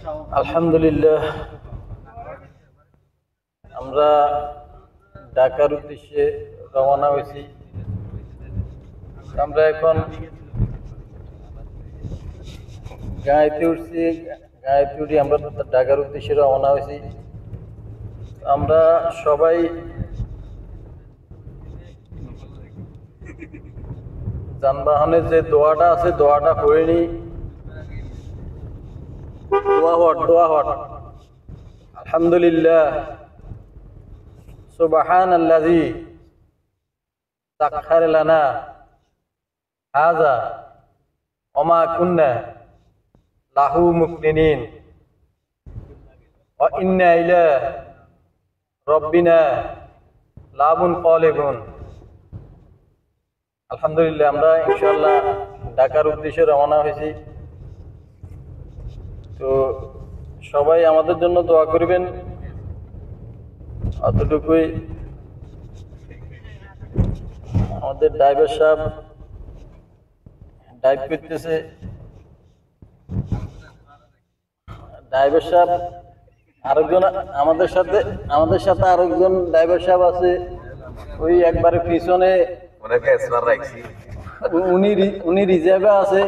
আলহামদুলিল্লাহ, আমরা ঢাকার উদ্দেশ্যে রওনা হয়েছি। আমরা এখন গাড়িতে উঠছি, গাড়িতে উঠে আমরা ঢাকার উদ্দেশ্যে রওনা হয়েছি। আমরা সবাই যানবাহনের যে দোয়াটা আছে দোয়াটা পড়ে নিই। দোয়া হট আলহামদুলিল্লাহ সুবহানাল্লাযী সাখখারা লানা হাযা ওয়া মা কুন্না লাহু মুকরিনিন ওয়া ইন্না ইলা রাব্বিনা লামুনকালিবুন। আলহামদুলিল্লাহ, আমরা ইনশাআল্লাহ ঢাকার উদ্দেশ্যে রওনা হয়েছি। তো সবাই আমাদের জন্য দোয়া করবেন। অতটুকুই। আমাদের ড্রাইভার সাহেব ড্রাইভ করতেছে। ড্রাইভার সাহেব আরেকজন আমাদের সাথে আরেকজন ড্রাইভার সাহেব আছে, ওই একবারে পিছনে। উনি রিজার্ভে আছে।